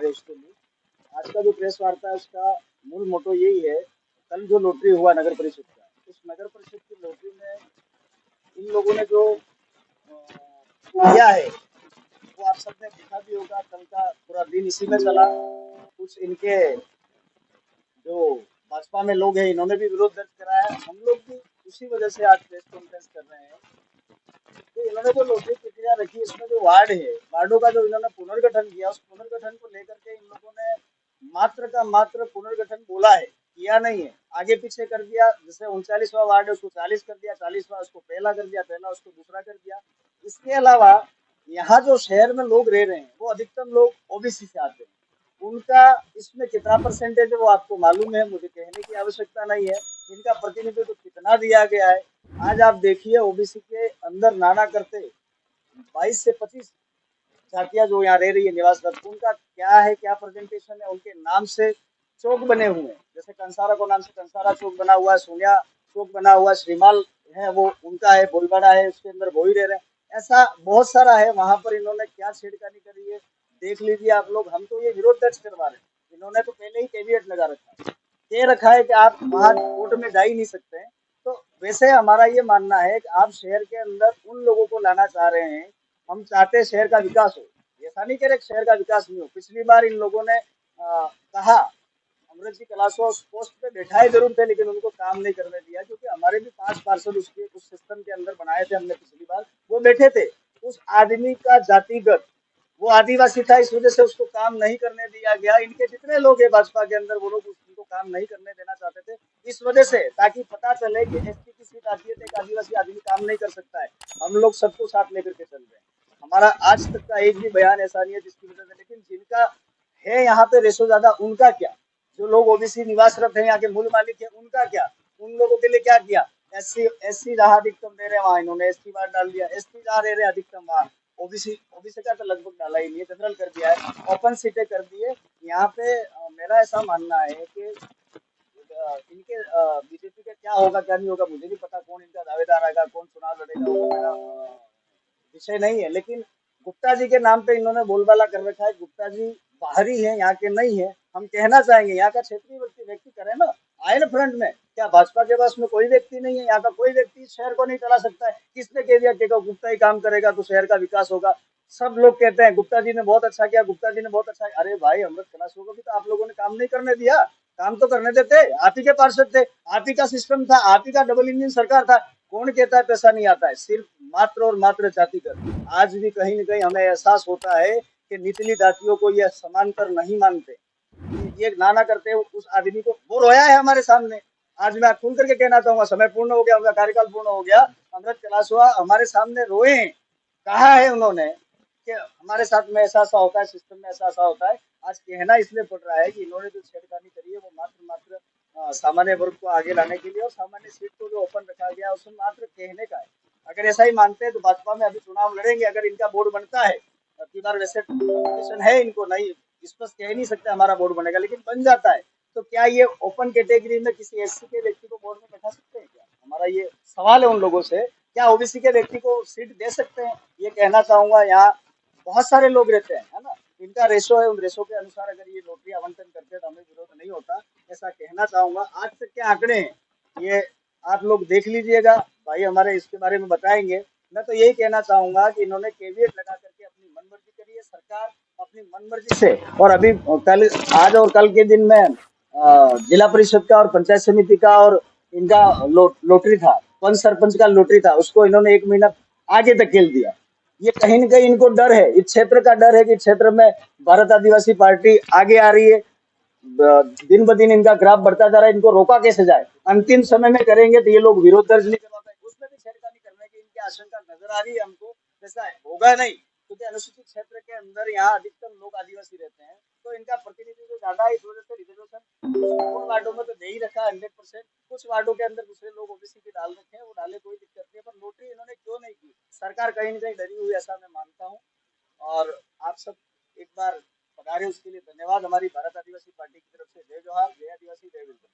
है उसके लिए। आज का जो प्रेस वार्ता है उसका मूल मोटो यही है, कल जो लॉटरी हुआ नगर परिषद का, उस नगर परिषद की लॉटरी में इन लोगों ने जो किया है वो आप सबने देखा भी होगा। कल का पूरा दिन इसी में चला। कुछ इनके जो भाजपा में लोग हैं इन्होंने भी विरोध दर्ज कराया, हम लोग भी उसी वजह से आज प्रेस कॉन्फ्रेंस कर रहे हैं। तो इन्होंने जो लॉटरी प्रक्रिया रखी, इसमें जो वार्ड है, वार्डों का जो इन्होंने पुनर्गठन किया, उस पुनर्गठन को लेकर के इन लोगों ने मात्र का मात्र पुनर्गठन बोला है, किया नहीं है। आगे पीछे कर दिया, जैसे 39वां वार्ड है उसको 40 कर दिया, 40वां उसको पहला कर दिया, पहला उसको दूसरा कर दिया। इसके अलावा यहाँ जो शहर में लोग रह रहे हैं वो अधिकतम लोग ओबीसी से आते हैं। उनका इसमें कितना परसेंटेज है वो आपको मालूम है, मुझे कहने की आवश्यकता नहीं है। इनका प्रतिनिधित्व कितना दिया गया है, आज आप देखिए ओबीसी के अंदर नाना करते 22 से 25 जातियां जो यहाँ रह रही है निवासरत, उनका क्या है, क्या प्रेजेंटेशन है। उनके नाम से चौक बने हुए हैं, जैसे कंसारा को नाम से कंसारा चौक बना हुआ है, सोनिया चौक बना हुआ है, श्रीमाल है वो उनका है, भोईवाड़ा है उसके अंदर वही रह रहे हैं। ऐसा बहुत सारा है, वहां पर इन्होंने क्या छेड़खानी करी है देख लीजिए आप लोग। हम तो ये विरोध दर्ज करवा रहे हैं, इन्होंने तो पहले ही कैविएट लगा रखा है, कह रखा है कि आप वहां कोर्ट में जा ही नहीं सकते हैं। तो वैसे हमारा ये मानना है कि आप शहर के अंदर उन लोगों को लाना चाह रहे हैं, हम चाहते हैं शहर का विकास हो, ऐसा नहीं कह रहे शहर का विकास नहीं हो। पिछली बार इन लोगों ने कहा अमृत जी कलाशवा उस पोस्ट पे बैठाए जरूर थे, लेकिन उनको काम नहीं करने दिया, क्योंकि हमारे भी 5 पार्षद उसके उस सिस्टम के अंदर बनाए थे हमने पिछली बार, वो बैठे थे। उस आदमी का जातिगत, वो आदिवासी था, इस वजह से उसको काम नहीं करने दिया गया। इनके जितने लोग हैं भाजपा के अंदर वो लोग उसको काम नहीं करने देना चाहते थे, इस वजह से, ताकि पता चले कि एसपी की सीट आती है तो एक आदिवासी आदमी काम नहीं कर सकता है। हम लोग सबको साथ लेकर के चल रहे हैं। हमारा आज तक का एक भी बयान ऐसा नहीं है जिसकी वजह से, लेकिन जिनका है यहाँ पे रेशो ज्यादा उनका क्या, जो लोग ओबीसी निवासरत है यहाँ के मूल मालिक है उनका क्या, उन लोगों के लिए क्या किया। एससी जहाँ अधिकतम दे रहे हैं वहां इन्होंने एसटी बार डाल दिया, एसटी जहाँ दे रहे हैं अधिकतम वहां ओबीसी ओबीसी का तो लगभग डाला ही नहीं है, जनरल कर दिया है, ओपन सीटें कर दिए यहाँ पे। मेरा ऐसा मानना है कि इनके बीजेपी का क्या होगा क्या नहीं होगा मुझे नहीं पता, कौन इनका दावेदार आएगा, कौन चुनाव लड़ेगा, वो मेरा विषय नहीं है। लेकिन गुप्ता जी के नाम पे इन्होंने बोलबाला कर रखा है। गुप्ता जी बाहरी है, यहाँ के नहीं है। हम कहना चाहेंगे यहाँ का क्षेत्रीय व्यक्ति करे ना, आए ना फ्रंट में। क्या भाजपा के पास में कोई व्यक्ति नहीं है? यहाँ का कोई व्यक्ति इस शहर को नहीं चला सकता है? किसने कह दिया कि गुप्ता ही काम करेगा तो शहर का विकास होगा? सब लोग कहते हैं गुप्ता जी ने बहुत अच्छा किया, गुप्ता जी ने बहुत अच्छा। अरे भाई, अमृत कलश को भी तो आप लोगों ने काम नहीं करने दिया, काम तो करने देते। आप ही के पार्षद थे, आप ही का सिस्टम था, आप ही का डबल इंजन सरकार था। कौन कहता है पैसा नहीं आता है? सिर्फ मात्र और मात्र जातिगत। आज भी कहीं न कहीं हमें एहसास होता है कि निचली जातियों को यह समांतर नहीं मानते, ये नाना करते हैं उस आदमी को। वो रोया है हमारे सामने। आज मैं खुल करके कहना चाहूंगा, समय पूर्ण हो गया, उनका कार्यकाल पूर्ण हो गया। अमृत कलाशवा हमारे सामने रोए हैं, कहा है उन्होंने कि हमारे साथ में ऐसा ऐसा होता है, सिस्टम में ऐसा ऐसा होता है। आज कहना इसलिए पड़ रहा है कि इन्होंने जो छेड़खानी करी है वो मात्र मात्र सामान्य वर्ग को आगे लाने के लिए, और सामान्य सीट को जो ओपन रखा गया उसमें मात्र कहने का है। अगर ऐसा ही मानते हैं तो भाजपा में अभी चुनाव लड़ेंगे, अगर इनका बोर्ड बनता है। अगली बार वैसे कंपटीशन है इनको, नहीं स्पष्ट कह नहीं सकते हमारा बोर्ड बनेगा, लेकिन बन जाता है तो क्या ये ओपन कैटेगरी में किसी एससी के व्यक्ति को बोर्ड में बैठा सकते हैं क्या? हमारा ये सवाल है उन लोगों से। क्या ओबीसी के व्यक्ति को सीट दे सकते हैं? ये कहना चाहूंगा। यहाँ बहुत सारे लोग रहते हैं, है ना, इनका रेशो है, उन रेशो के अनुसार अगर ये नौकरी आवंटन करते तो हमें विरोध नहीं होता, ऐसा कहना चाहूंगा। आज तक के आंकड़े हैं ये, आप लोग देख लीजिएगा, भाई हमारे इसके बारे में बताएंगे। मैं तो यही कहना चाहूंगा कि इन्होंने कैविएट लगा करके अपनी मनमर्जी करी है, सरकार अपनी मनमर्जी से। और अभी कल, आज और कल के दिन में जिला परिषद का और पंचायत समिति का और इनका लॉटरी था, पंच सरपंच का लॉटरी था, उसको इन्होंने 1 महीना आगे धकेल दिया। ये कहीं न कहीं इनको डर है, इस क्षेत्र का डर है कि क्षेत्र में भारत आदिवासी पार्टी आगे आ रही है, दिन ब दिन इनका ग्राफ बढ़ता जा रहा है, इनको रोका कैसे जाए? अंतिम समय में करेंगे तो ये लोग विरोध दर्ज नहीं करवा पाएंगे, उसमें भी छेड़खानी करने की इनकी आशंका नजर आ रही है हमको। ऐसा होगा नहीं, क्योंकि अनुसूचित क्षेत्र के अंदर यहाँ अधिकतम लोग आदिवासी रहते हैं, तो इनका प्रतिनिधित्व ज्यादा है, इस वजह से रिजर्वेशन उन वार्डों में तो दे ही रखा है 100%। कुछ वार्डों के अंदर दूसरे लोग ओबीसी के डाल रखे हैं, वो डाले, कोई दिक्कत नहीं है। पर नोटरी इन्होंने क्यों नहीं की? सरकार कहीं न कहीं डरी हुई, ऐसा मैं मानता हूँ। और आप सब एक बार पधारे, उसके लिए धन्यवाद। हमारी भारत आदिवासी पार्टी की तरफ से जय जोहार, जय आदिवासी, जय बिल्कुल।